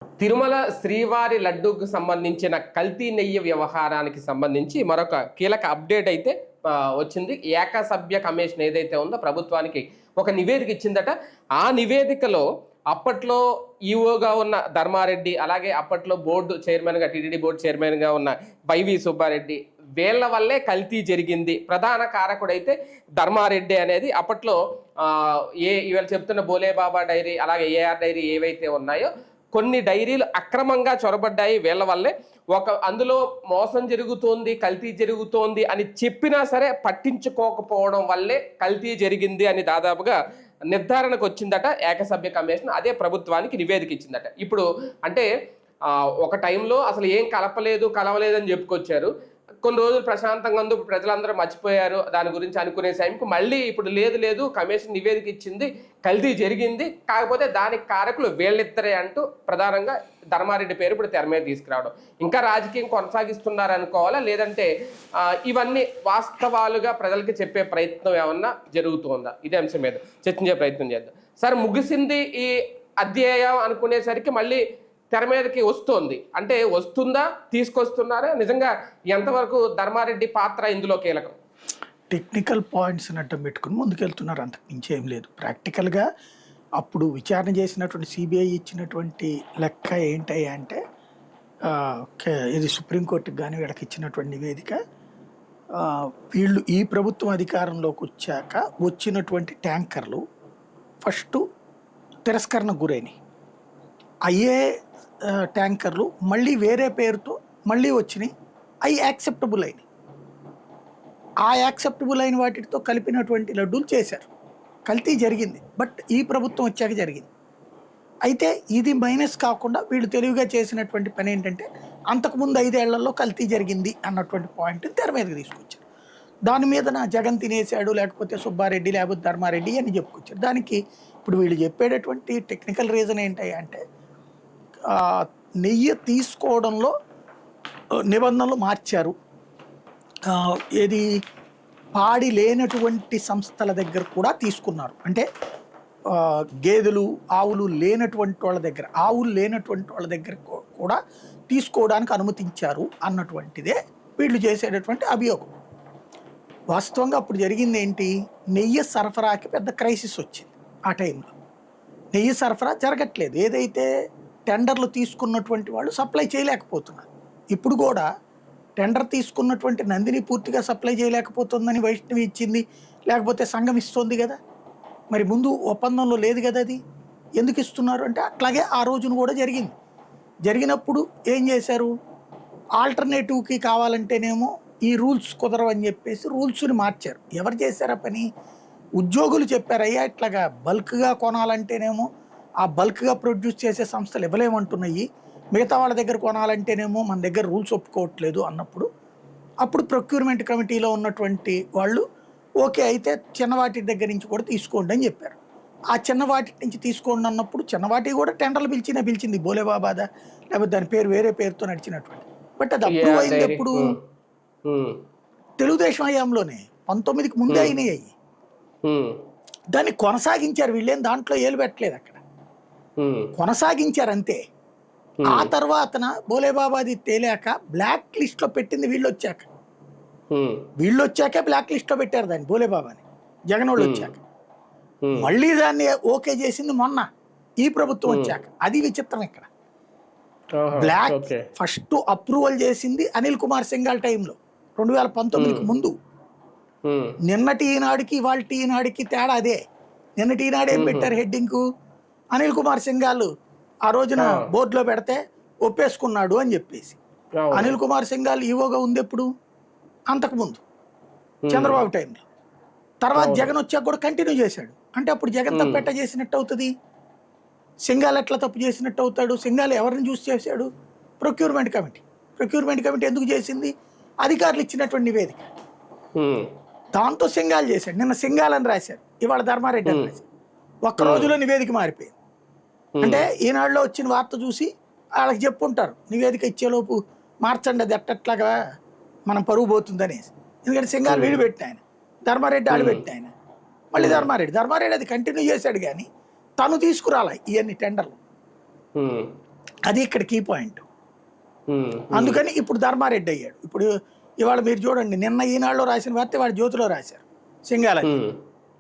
తిరుమల శ్రీవారి లడ్డూకు సంబంధించిన కల్తీ నెయ్యి వ్యవహారానికి సంబంధించి మరొక కీలక అప్డేట్ అయితే వచ్చింది. ఏకసభ్య కమిషన్ ఏదైతే ఉందో ప్రభుత్వానికి ఒక నివేదిక ఇచ్చిందట. ఆ నివేదికలో అప్పట్లో ఈఓగా ఉన్న ధర్మారెడ్డి, అలాగే అప్పట్లో బోర్డు చైర్మన్గా, టీటీడీ బోర్డు చైర్మన్గా ఉన్న వైవి సుబ్బారెడ్డి, వీళ్ళ వల్లే కల్తీ జరిగింది, ప్రధాన కారకుడైతే ధర్మారెడ్డి అనేది అప్పట్లో ఇవాళ చెప్తున్న బోలేబాబా డైరీ, అలాగే ఏఆర్ డైరీ ఏవైతే ఉన్నాయో కొన్ని డైరీలు అక్రమంగా చొరబడ్డాయి వీళ్ళ వల్లే. అందులో మోసం జరుగుతోంది, కల్తీ జరుగుతోంది అని చెప్పినా సరే పట్టించుకోకపోవడం వల్లే కల్తీ జరిగింది అని దాదాపుగా నిర్ధారణకు వచ్చిందట ఏకసభ్య కమిషన్. అదే ప్రభుత్వానికి నివేదిక ఇచ్చిందట. ఇప్పుడు అంటే ఒక టైంలో అసలు ఏం కలవలేదని చెప్పుకొచ్చారు. కొన్ని రోజులు ప్రశాంతంగా ఉంది, ప్రజలందరూ మర్చిపోయారు దాని గురించి అనుకునే టైంకు మళ్ళీ ఇప్పుడు లేదు కమిషన్ నివేదిక ఇచ్చింది, కల్తీ జరిగింది, కాకపోతే దానికి కారకులు వీళ్ళిద్దరే అంటూ ప్రధానంగా ధర్మారెడ్డి పేరు ఇప్పుడు తెర మీద తీసుకురావడం. ఇంకా రాజకీయం కొనసాగిస్తున్నారు అనుకోవాలా, లేదంటే ఇవన్నీ వాస్తవాలుగా ప్రజలకి చెప్పే ప్రయత్నం ఏమన్నా జరుగుతుందా? ఇదే అంశం మీద చర్చించే ప్రయత్నం చేద్దాం. సార్, ముగిసింది ఈ అధ్యాయం అనుకునేసరికి మళ్ళీ తెర మీదకి వస్తుంది. అంటే వస్తుందా, తీసుకొస్తున్నారా? నిజంగా ఎంతవరకు ధర్మారెడ్డి పాత్ర ఇందులో కీలకం? టెక్నికల్ పాయింట్స్ అడ్డం పెట్టుకుని ముందుకెళ్తున్నారు, అంతకు మించి ఏం లేదు. ప్రాక్టికల్గా అప్పుడు విచారణ చేసినటువంటి సిబిఐ ఇచ్చినటువంటి లెక్క ఏంటి అంటే, ఇది సుప్రీంకోర్టుకి కానీ వీళ్ళకి ఇచ్చినటువంటి నివేదిక, వీళ్ళు ఈ ప్రభుత్వం అధికారంలోకి వచ్చాక వచ్చినటువంటి ట్యాంకర్లు ఫస్ట్ తిరస్కరణకు గురైనవి. అయ్యే ట్యాంకర్లు మళ్ళీ వేరే పేరుతో మళ్ళీ వచ్చినాయి, అవి యాక్సెప్టబుల్ అయినాయి. ఆ యాక్సెప్టబుల్ అయిన వాటితో కలిపినటువంటి లడ్డూలు చేశారు. కల్తీ జరిగింది, బట్ ఈ ప్రభుత్వం వచ్చాక జరిగింది. అయితే ఇది మైనస్ కాకుండా వీళ్ళు తెలివిగా చేసినటువంటి పని ఏంటంటే, అంతకుముందు 5 ఏళ్లలో కల్తీ జరిగింది అన్నటువంటి పాయింట్ తెర మీదకి తీసుకొచ్చారు. దాని మీద నా జగన్ తినేశాడు, లేకపోతే సుబ్బారెడ్డి, లేకపోతే ధర్మారెడ్డి అని చెప్పుకొచ్చారు. దానికి ఇప్పుడు వీళ్ళు చెప్పేటటువంటి టెక్నికల్ రీజన్ ఏంటి అంటే, నెయ్యి తీసుకోవడంలో నిబంధనలు మార్చారు. ఏది పాడి లేనటువంటి సంస్థల దగ్గర కూడా తీసుకున్నారు. అంటే గేదెలు, ఆవులు లేనటువంటి వాళ్ళ దగ్గర, ఆవులు లేనటువంటి వాళ్ళ దగ్గర కూడా తీసుకోవడానికి అనుమతించారు అన్నటువంటిదే వీళ్ళు చేసేటటువంటి అభియోగం. వాస్తవంగా అప్పుడు జరిగింది ఏంటి, నెయ్యి సరఫరాకి పెద్ద క్రైసిస్ వచ్చింది. ఆ టైంలో నెయ్యి సరఫరా జరగట్లేదు. ఏదైతే టెండర్లు తీసుకున్నటువంటి వాళ్ళు సప్లై చేయలేకపోతున్నారు. ఇప్పుడు కూడా టెండర్ తీసుకున్నటువంటి నందిని పూర్తిగా సప్లై చేయలేకపోతుందని వైష్ణవి ఇచ్చింది, లేకపోతే సంఘం ఇస్తుంది కదా. మరి ముందు ఒప్పందంలో లేదు కదా, అది ఎందుకు ఇస్తున్నారు అంటే అట్లాగే ఆ రోజున కూడా జరిగింది. జరిగినప్పుడు ఏం చేశారు, ఆల్టర్నేటివ్కి కావాలంటేనేమో ఈ రూల్స్ కుదరవని చెప్పేసి రూల్స్ని మార్చారు. ఎవరు చేశారా పని? ఉద్యోగులు చెప్పారు, అయ్యా ఇట్లాగా బల్క్గా కొనాలంటేనేమో ఆ బల్క్గా ప్రొడ్యూస్ చేసే సంస్థలు ఇవ్వలేమంటున్నాయి, మిగతా వాళ్ళ దగ్గర కొనాలంటేనేమో మన దగ్గర రూల్స్ ఒప్పుకోవట్లేదు అన్నప్పుడు అప్పుడు ప్రొక్యూర్మెంట్ కమిటీలో ఉన్నటువంటి వాళ్ళు ఓకే అయితే చిన్నవాటి దగ్గర నుంచి కూడా తీసుకోండి అని చెప్పారు. ఆ చిన్నవాటి నుంచి తీసుకోండి అన్నప్పుడు చిన్నవాటి కూడా టెండర్లు పిలిచింది బోలేబాబాదా, లేకపోతే దాని పేరు వేరే పేరుతో నడిచినటువంటి. బట్ అది అప్రూవ్ అయింది ఎప్పుడు? తెలుగుదేశం హయాంలోనే, 19కి ముందే అయినాయి అయ్యి. దాన్ని కొనసాగించారు వీళ్ళేం దాంట్లో ఏలు పెట్టలేదు, అక్కడ కొనసాగించారు అంతే. ఆ తర్వాతన బోలేబాబాది తేలాక బ్లాక్ లిస్ట్ లో పెట్టింది వీళ్ళు వచ్చాకే బ్లాక్ లిస్ట్ లో పెట్టారు దాన్ని, బోలేబాబాని, జగన్ వాళ్ళు వచ్చాక. మళ్ళీ దాన్ని ఓకే చేసింది మొన్న ఈ ప్రభుత్వం వచ్చాక. అది విచిత్రం ఇక్కడ. బ్లాక్ ఫస్ట్ అప్రూవల్ చేసింది అనిల్ కుమార్ సింఘాల్ టైంలో 2019కి ముందు. నిన్నటి ఈనాడుకి ఇవాళ ఈనాడుకి తేడా అదే. నిన్నటి ఈనాడు ఏం పెట్టారు హెడ్డింగ్, అనిల్ కుమార్ సింఘాల్ ఆ రోజున బోర్డులో పెడితే ఒప్పేసుకున్నాడు అని చెప్పేసి. అనిల్ కుమార్ సింఘాల్ ఈవోగా ఉంది ఎప్పుడు? అంతకుముందు చంద్రబాబు టైంలో. తర్వాత జగన్ వచ్చాక కూడా కంటిన్యూ చేశాడు. అంటే అప్పుడు జగన్ తప్పెట్ట చేసినట్టు అవుతుంది, సింఘాల్ ఎట్లా తప్పు చేసినట్టు అవుతాడు? సింఘాల్ ఎవరిని చూసి చేశాడు? ప్రొక్యూర్మెంట్ కమిటీ ఎందుకు చేసింది? అధికారులు ఇచ్చినటువంటి నివేదిక, దాంతో సింఘాల్ చేశాడు. నిన్న సింఘాల్ అని రాశారు, ఇవాళ ధర్మారెడ్డి అని రాశారు. ఒక్క రోజులో నివేదిక మారిపోయింది. అంటే ఈనాడులో వచ్చిన వార్త చూసి వాళ్ళకి చెప్పుంటారు, నివేదిక ఇచ్చేలోపు మార్చండి, అది ఎట్టట్లాగా మనం పరువు పోతుంది అనేసి. ఎందుకంటే సింఘాల్ వీడు పెట్టిన ఆయన, ధర్మారెడ్డి ఆడు పెట్టిన ఆయన, మళ్ళీ ధర్మారెడ్డి అది కంటిన్యూ చేశాడు. కానీ తను తీసుకురాలి ఇవన్నీ టెండర్లు. అది ఇక్కడ కీ పాయింట్. ఉమ్, అందుకని ఇప్పుడు ధర్మారెడ్డి అయ్యాడు. ఇప్పుడు ఇవాళ మీరు చూడండి, నిన్న ఈనాడులో రాసిన వార్త వాడు జ్యోతిలో రాశారు సింగాలని. ఉమ్,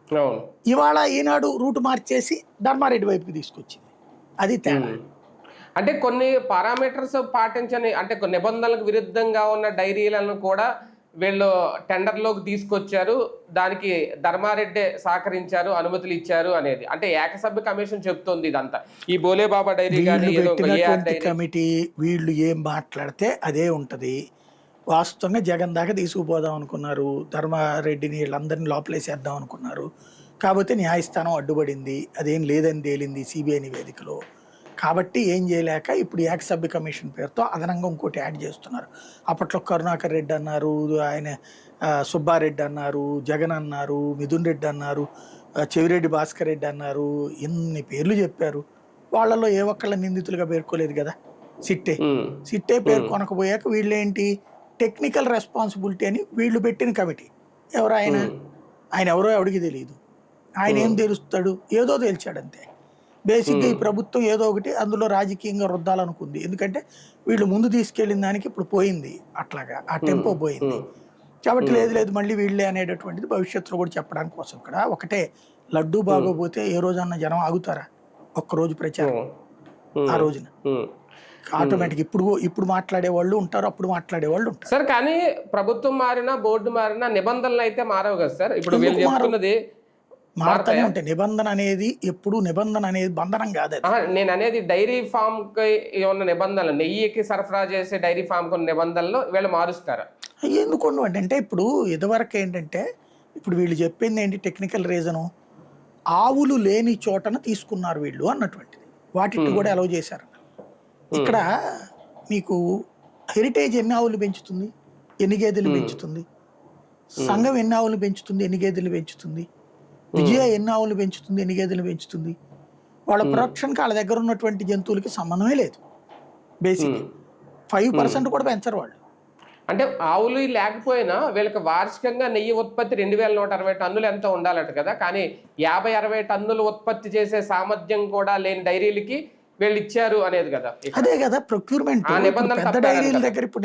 అవును. ఇవాళ ఈనాడు రూట్ మార్చేసి ధర్మారెడ్డి వైపుకి తీసుకొచ్చింది. అది తేడా. అంటే కొన్ని పారామీటర్స్ పాటించని, అంటే కొన్ని నిబంధనలకు విరుద్ధంగా ఉన్న డైరీలను కూడా వీళ్ళు టెండర్లోకి తీసుకొచ్చారు, దానికి ధర్మారెడ్డి సహకరించారు, అనుమతులు ఇచ్చారు అనేది అంటే ఏకసభ్య కమిషన్ చెప్తోంది ఇదంతా. ఈ బోలేబాబా డైరీ కానీ వీళ్ళు ఏదో పెట్టినటువంటి కమిటీ వీళ్ళు ఏం మాట్లాడితే అదే ఉంటది. వాస్తవంగా జగన్ దాకా తీసుకుపోదాం అనుకున్నారు, ధర్మారెడ్డిని వీళ్ళందరినీ లోపలేసేద్దాం అనుకున్నారు. కాకపోతే న్యాయస్థానం అడ్డుపడింది, అదేం లేదని తేలింది సిబిఐ నివేదికలో. కాబట్టి ఏం చేయలేక ఇప్పుడు ఏకసభ్య కమిషన్ పేరుతో అదనంగా ఇంకోటి యాడ్ చేస్తున్నారు. అప్పట్లో కరుణాకర్ రెడ్డి అన్నారు, ఆయన సుబ్బారెడ్డి అన్నారు, జగన్ అన్నారు, మిథున్ రెడ్డి అన్నారు, చెవిరెడ్డి భాస్కర్ రెడ్డి అన్నారు, ఎన్ని పేర్లు చెప్పారు. వాళ్ళలో ఏ ఒక్కళ్ళ నిందితులుగా పేర్కోలేదు కదా. సిట్టే పేర్కొనకపోయాక వీళ్ళేంటి టెక్నికల్ రెస్పాన్సిబిలిటీ అని వీళ్ళు పెట్టిన కమిటీ. ఎవరు ఆయన ఎవరో ఎవడికి తెలియదు. ఆయన ఏం తెలుస్తాడు, ఏదో తేల్చాడంతే. బేసిక్గా ఈ ప్రభుత్వం ఏదో ఒకటి అందులో రాజకీయంగా రుద్దాలనుకుంది. ఎందుకంటే వీళ్ళు ముందు తీసుకెళ్ళిన దానికి ఇప్పుడు పోయింది, అట్లాగా ఆ టెంపో పోయింది. కాబట్టి లేదు మళ్ళీ వీళ్ళే అనేటటువంటిది భవిష్యత్తులో కూడా చెప్పడానికి కోసం. ఇక్కడ ఒకటే, లడ్డూ బాగోపోతే ఏ రోజన్నా జనం ఆగుతారా? ఒక్కరోజు ప్రచారం ఆ రోజున ఆటోమేటిక్ ఇప్పుడు మాట్లాడే వాళ్ళు ఉంటారు, అప్పుడు మాట్లాడే వాళ్ళు ఉంటారు సార్. కానీ ప్రభుత్వం మారినా బోర్డు మారినా నిబంధనలు అయితే మారవు కదా సార్. ఇప్పుడు వీళ్ళు చెప్తున్నది మారుతూనే ఉంటాయి. నిబంధన అనేది ఎప్పుడు నిబంధన అనేది బంధనం కాదు. నేను అనేది డైరీ ఫామ్ కి ఉన్న నిబంధనలు, నెయ్యికి సరఫరా చేసే డైరీ ఫామ్ కి ఉన్న నిబంధనలు వీళ్ళు మారుస్తారా? ఎందుకు అంటే ఇప్పుడు ఇదివరకు ఏంటంటే, ఇప్పుడు వీళ్ళు చెప్పింది ఏంటి టెక్నికల్ రీజను, ఆవులు లేని చోటన తీసుకున్నారు వీళ్ళు అన్నటువంటిది. వాటిని కూడా అలౌ చేశారు. ఇక్కడ మీకు హెరిటేజ్ ఎన్ని ఆవులు పెంచుతుంది, ఎన్ని గేదెలు పెంచుతుంది, సంఘం ఎన్ని ఆవులు పెంచుతుంది, ఎన్ని గేదెలు పెంచుతుంది, విజయ ఎన్ని ఆవులు పెంచుతుంది, ఎన్ని గేదెలు పెంచుతుంది. వాళ్ళ ప్రొడక్షన్కి వాళ్ళ దగ్గర ఉన్నటువంటి జంతువులకి సంబంధమే లేదు. బేసిక్ 5% కూడా పెంచరు వాళ్ళు. అంటే ఆవులు లేకపోయినా వీళ్ళకి వార్షికంగా నెయ్యి ఉత్పత్తి 2160 టన్నులు ఎంత ఉండాలట కదా. కానీ 50-60 టన్నులు ఉత్పత్తి చేసే సామర్థ్యం కూడా లేని డైరీలకి వీళ్ళు ఇచ్చారు అనేది కదా. అదే కదా ప్రొక్యూర్మెంట్. పెద్ద డైరీల దగ్గర ఇప్పుడు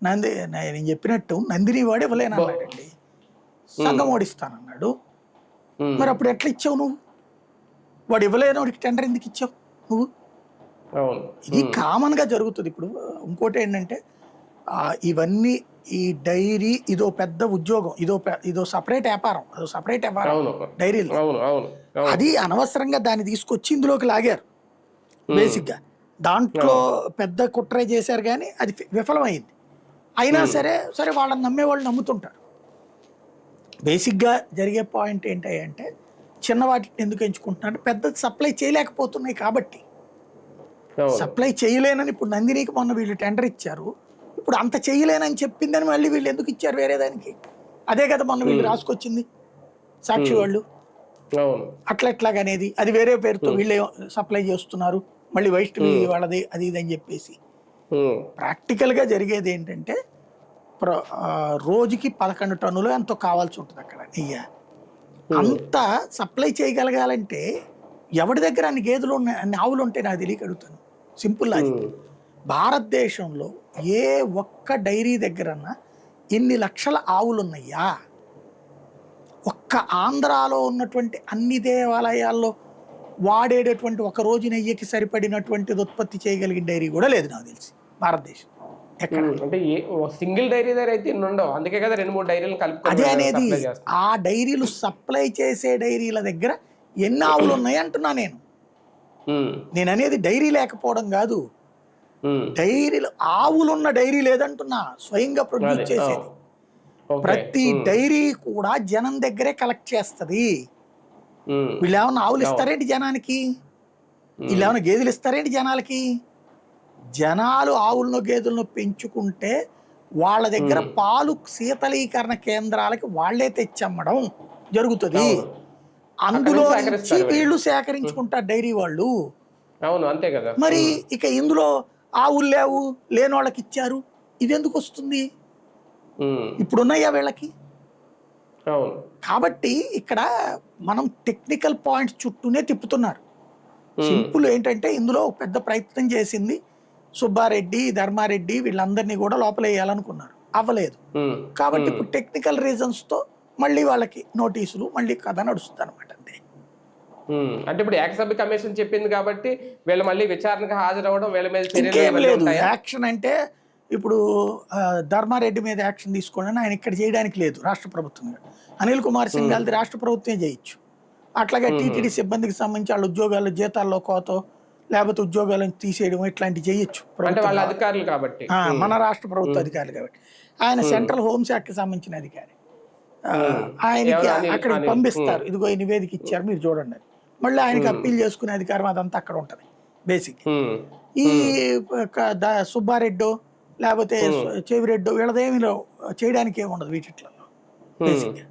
నేను చెప్పినట్టు నందిని వాడు ఇవ్వలేనన్నాడండి, సంఘం ఓడిస్తానన్నాడు. మరి అప్పుడు ఎట్లా ఇచ్చావు నువ్వు? వాడు ఇవ్వలేని వాడికి టెండర్ ఎందుకు ఇచ్చావు నువ్వు? ఇది కామన్ గా జరుగుతుంది. ఇప్పుడు ఇంకోటి ఏంటంటే, ఇవన్నీ ఈ డైరీ ఇదో పెద్ద ఉద్యోగం, ఇదో సపరేట్ వ్యాపారం, అదో సపరేట్ వ్యాపారం డైరీలు. అది అనవసరంగా దాన్ని తీసుకొచ్చి ఇందులోకి లాగారు. బేసిక్ గా దాంట్లో పెద్ద కుట్ర చేశారు, కానీ అది విఫలమైంది. అయినా సరే వాళ్ళని నమ్మే వాళ్ళు నమ్ముతుంటారు. బేసిక్గా జరిగే పాయింట్ ఏంటంటే, చిన్న వాటిని ఎందుకు ఎంచుకుంటున్నారు, పెద్ద సప్లై చేయలేకపోతున్నాయి కాబట్టి. సప్లై చేయలేనని ఇప్పుడు నందినికి మొన్న వీళ్ళు టెండర్ ఇచ్చారు. ఇప్పుడు అంత చేయలేనని చెప్పిందని మళ్ళీ వీళ్ళు ఎందుకు ఇచ్చారు వేరే దానికి? అదే కదా మొన్న వీళ్ళు రాసుకొచ్చింది సాక్షి వాళ్ళు. అట్లాగనేది అది వేరే పేరుతో వీళ్ళే సప్లై చేస్తున్నారు, మళ్ళీ వైష్ణవి వాళ్ళది అది ఇది అని చెప్పేసి. ప్రాక్టికల్గా జరిగేది ఏంటంటే, రోజుకి 11 టన్నులు ఎంతో కావాల్సి ఉంటుంది అక్కడ నెయ్యి. అంత సప్లై చేయగలగాలంటే ఎవరి దగ్గర అన్ని గేదెలు ఉన్నాయి, అన్ని ఆవులు ఉంటాయి నాకు తెలియక అడుగుతాను. సింపుల్ అది. భారతదేశంలో ఏ ఒక్క డైరీ దగ్గరన్నా ఇన్ని లక్షల ఆవులు ఉన్నాయా? ఒక్క ఆంధ్రాలో ఉన్నటువంటి అన్ని దేవాలయాల్లో వాడేటటువంటి ఒక రోజు నెయ్యికి సరిపడినటువంటిది ఉత్పత్తి చేయగలిగిన డైరీ కూడా లేదు నాకు తెలిసి భారతదేశం. అంటే సింగిల్ డైరీ దగ్గర అయితే ఉండవు, అందుకే కదా 2-3 డైరీలు కలుపుకొని. అదే అనేది, ఆ డైరీలు సప్లై చేసే డైరీల దగ్గర ఎన్ని ఆవులు ఉన్నాయి అంటున్నా నేను. అనేది డైరీ లేకపోవడం కాదు, డైరీలు ఆవులున్న డైరీ లేదంటున్నా, స్వయంగా ప్రొడ్యూస్ చేసేది. ప్రతి డైరీ కూడా జనం దగ్గరే కలెక్ట్ చేస్తుంది. వీళ్ళు ఏమన్నా ఆవులు ఇస్తారేంటి జనానికి? వీళ్ళు ఏమైనా గేదెలు ఇస్తారేంటి జనాలకి? జనాలు ఆవులను గేదెలను పెంచుకుంటే వాళ్ళ దగ్గర పాలు శీతలీకరణ కేంద్రాలకి వాళ్లే తెచ్చమ్మడం జరుగుతుంది. అందులో నుంచి వీళ్ళు సేకరించుకుంటారు డైరీ వాళ్ళు. అంతే కదా. మరి ఇక ఇందులో ఆవులు లేని వాళ్ళకి ఇచ్చారు, ఇది ఎందుకు వస్తుంది? ఇప్పుడున్నాయా వీళ్ళకి? కాబట్టి ఇక్కడ మనం టెక్నికల్ పాయింట్స్ చుట్టూనే తిప్పుతున్నారు. సింపుల్ ఏంటంటే ఇందులో ఒక పెద్ద ప్రయత్నం చేసింది సుబ్బారెడ్డి, ధర్మారెడ్డి వీళ్ళందరినీ కూడా లోపల వేయాలనుకున్నారు, అవ్వలేదు. కాబట్టి ఇప్పుడు టెక్నికల్ రీజన్స్ తో మళ్ళీ వాళ్ళకి నోటీసులు, మళ్ళీ కథ నడుస్తుంది అనమాట. అంతే. అంటే ఇప్పుడు ఏకసభ్య కమిషన్ చెప్పింది కాబట్టి వీళ్ళు మళ్ళీ విచారణకు హాజరవ్వడం, వీళ్ళ మీద ఇంకేం చర్యలు లేదు. ఉంటాయా? యాక్షన్ అంటే ఇప్పుడు ధర్మారెడ్డి మీద యాక్షన్ తీసుకోండి ఆయన ఇక్కడ చేయడానికి లేదు రాష్ట్ర ప్రభుత్వం. అనిల్ కుమార్ సింగ్ గారిది రాష్ట్ర ప్రభుత్వమే చేయొచ్చు. అట్లాగే టీటీడీ సిబ్బందికి సంబంధించి వాళ్ళ ఉద్యోగాలు జీతాల్లో కోతో లేకపోతే ఉద్యోగాలను తీసేయడం ఇట్లాంటివి చేయొచ్చు అంటే వాళ్ళ అధికారులు కాబట్టి, మన రాష్ట్ర ప్రభుత్వ అధికారులు కాబట్టి. ఆయన సెంట్రల్ హోంశాఖకి సంబంధించిన అధికారి, ఆయనకి అక్కడికి పంపిస్తారు, ఇదిగో ఈ నివేదిక ఇచ్చారు మీరు చూడండి అని. మళ్ళీ ఆయనకి అప్పీల్ చేసుకునే అధికారం అదంతా అక్కడ ఉంటది బేసిక్. ఈ సుబ్బారెడ్డో లేకపోతే చెవిరెడ్డో వీళ్ళదేమి చేయడానికి ఏమి ఉండదు వీటిలో బేసిక్.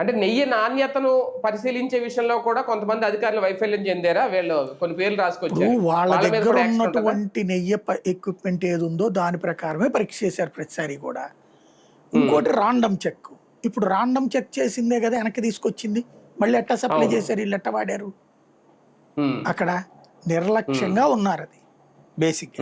అంటే నెయ్యి నాణ్యతను పరిశీలించే విషయంలో కూడా కొంతమంది అధికారులు వైఫల్యం చెందారా? వీళ్ళు కొన్ని పేర్లు రాసుకొచ్చారు. వాళ్ళ దగ్గర ఉన్నటువంటి నెయ్యి ఎక్విప్మెంట్ ఏది ఉందో దాని ప్రకారమే పరీక్ష చేశారు ప్రతిసారి కూడా. ఇంకోటి రాండమ్ చెక్. ఇప్పుడు రాండమ్ చెక్ చేసిందే కదా వెనక్కి తీసుకొచ్చింది, మళ్ళీ ఎట్టా సప్లై చేశారు, వీళ్ళు ఎట్టా వాడారు? అక్కడ నిర్లక్ష్యంగా ఉన్నారు. అది బేసిక్.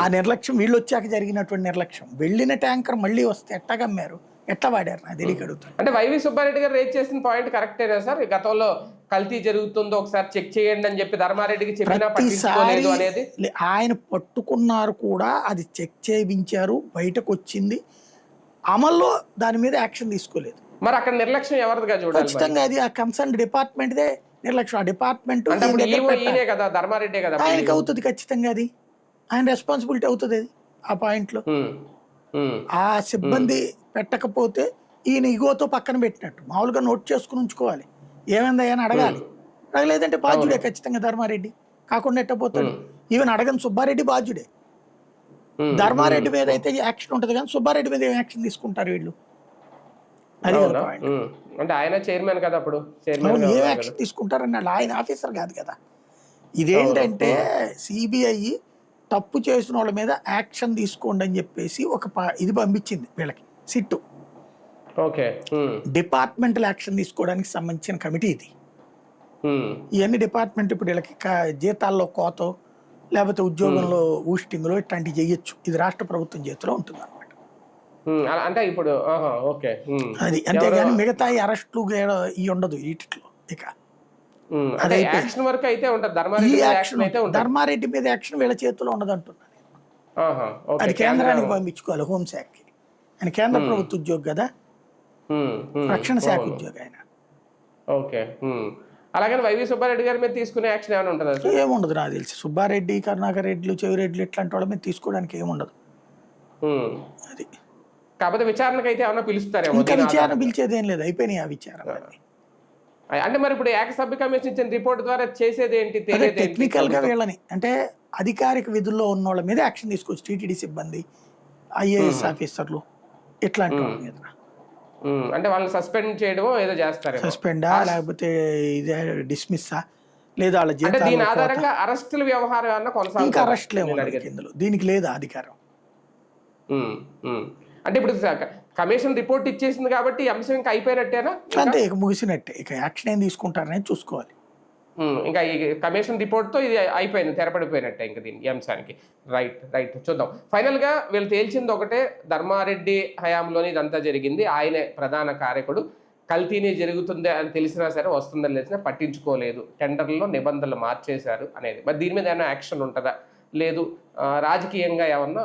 ఆ నిర్లక్ష్యం వీళ్ళు వచ్చాక జరిగినటువంటి నిర్లక్ష్యం. వెళ్ళిన ట్యాంకర్ మళ్ళీ వస్తే ఎట్టా గమ్మారు, ఎట్లా వాడారు నాకు తెలియక అడుగుతాను. అంటే వైవి సుబ్బారెడ్డి గారు రేట్ చేసిన పాయింట్ కరెక్టేనా సార్? గతంలో కల్తీ జరుగుతుందో ఒకసారి చెక్ చేయండి అని చెప్పి ధర్మారెడ్డికి చెప్పినా పట్టించుకోలేదు అనేది. ఆయన పట్టుకున్నారు కూడా, అది చెక్ చేయించారు, బయటకు వచ్చింది, అమల్లో దాని మీద యాక్షన్ తీసుకోలేదు. మరి అక్కడ నిర్లక్ష్యం ఎవరిదిగా చూడాలి? ఖచ్చితంగా అది ఆ కన్సర్న్ డిపార్ట్మెంట్దే నిర్లక్ష్యం. ఆ డిపార్ట్మెంట్ కదా, ధర్మారెడ్డి కదా, ఆయనకి అవుతుంది ఖచ్చితంగా, అది ఆయన రెస్పాన్సిబిలిటీ అవుతుంది అది ఆ పాయింట్ లో. ఆ సిబ్బంది పెట్టకపోతే ఈయన ఇగోతో పక్కన పెట్టినట్టు మామూలుగా నోట్ చేసుకుని ఉంచుకోవాలి, ఏమైందా అని అడగాలి. అడగలేదంటే బాధ్యుడే ఖచ్చితంగా ధర్మారెడ్డి, కాకుండా ఎట్టపోతాడు. ఈవెన్ అడగని సుబ్బారెడ్డి బాధ్యుడే. ధర్మారెడ్డి మీద అయితే యాక్షన్ ఉంటుంది కానీ సుబ్బారెడ్డి మీద ఏం యాక్షన్ తీసుకుంటారు వీళ్ళు? అది పాయింట్. అంటే ఆయన చైర్మన్ కదా, అప్పుడు ఏం యాక్షన్ తీసుకుంటారని ఆయన ఆఫీసర్ కాదు కదా. ఇదేంటంటే సిబిఐ తప్పు చేసిన వాళ్ళ మీద యాక్షన్ తీసుకోండి అని చెప్పేసి ఒక ఇది పంపించింది వీళ్ళకి, సిట్టు. డిపార్ట్మెంటల్ యాక్షన్ తీసుకోవడానికి సంబంధించిన కమిటీ ఇది. ఇవన్నీ డిపార్ట్మెంట్ ఇప్పుడు వీళ్ళకి జీతాల్లో కోతో లేకపోతే ఉద్యోగంలో ఊస్టింగ్లో ఇట్లాంటివి చేయొచ్చు. ఇది రాష్ట్ర ప్రభుత్వం చేతిలో ఉంటుంది అనమాట. అంటే ఇప్పుడు అది అంతేగాని మిగతా అరెస్టులు ఇవి ఉండదు వీటిలో. ఇక ధర్మారెడ్డి మీద యాక్షన్ వీళ్ళ చేతిలో ఉండదు అంటున్నాను. అది కేంద్రానికి పంపించుకోవాలి, హోంశాఖకి. ఆయన కేంద్ర ప్రభుత్వ ఉద్యోగి కదా, రక్షణ శాఖ ఉద్యోగి ఆయన. అలాగే వైవి సుబ్బారెడ్డి గారి మీద తీసుకునే యాక్షన్ ఏమైనా ఉంటుందా? ఏముండదు నాకు తెలిసి. సుబ్బారెడ్డి, కరుణాకర్ రెడ్డిలు, చెవిరెడ్డిలు ఇట్లాంటి వాళ్ళ మీద తీసుకోవడానికి ఏముండదు. అది కాకపోతే విచారణకు అయితే ఏమన్నా పిలుస్తారేమో. ఇంకా విచారణ పిలిచేది ఏం లేదు, అయిపోయినాయి ఆ విచారణ. అంటే మరి ఇప్పుడు ఏకసభ్య కమిషన్ ఇచ్చిన రిపోర్ట్ ద్వారా చేసేది ఏంటి? టెక్నికల్ గా వీళ్ళని అంటే అధికారిక విధుల్లో ఉన్న వాళ్ళ మీద యాక్షన్ తీసుకోవచ్చు. టీటీడీ సిబ్బంది, ఐఏఎస్ ఆఫీసర్లు ఇట్లాంటి వాళ్ళ మీద. అంటే వాళ్ళని సస్పెండ్ చేయడం ఏదో చేస్తారు, సస్పెండా లేకపోతే ఇదే డిస్మిస్సా, లేదా వాళ్ళ జీతాలు. దీని ఆధారంగా అరెస్టుల వ్యవహారం ఏమన్నా కొనసాగుతుంది? ఇంకా అరెస్టులు ఏమన్నా ఇందులో, దీనికి లేదా అధికారం. అంటే ఇప్పుడు కమిషన్ రిపోర్ట్ ఇచ్చేసింది కాబట్టి ఈ అంశం ఇంకా అయిపోయినట్టేనా? అంతే, ఇక ముగిసినట్టే. ఇక యాక్షన్ ఏం తీసుకుంటారనేది చూసుకోవాలి. ఇంకా ఈ కమిషన్ రిపోర్ట్ తో ఇది అయిపోయింది, తెరపడిపోయినట్టే ఇంకా దీని ఈ అంశానికి. రైట్ చూద్దాం. ఫైనల్ గా వీళ్ళు తేల్చింది ఒకటే, ధర్మారెడ్డి హయాంలోని ఇదంతా జరిగింది, ఆయనే ప్రధాన కారకుడు. కల్తీని జరుగుతుంది అని తెలిసినా సరే, వస్తుందని తెలిసినా పట్టించుకోలేదు, టెండర్లో నిబంధనలు మార్చేశారు అనేది. మరి దీని మీద ఏమైనా యాక్షన్ ఉంటుందా, లేదు రాజకీయంగా ఏమన్నా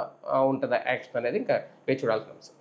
ఉంటుందా యాక్షన్ అనేది ఇంకా వేచి చూడాల్సిన అంశం.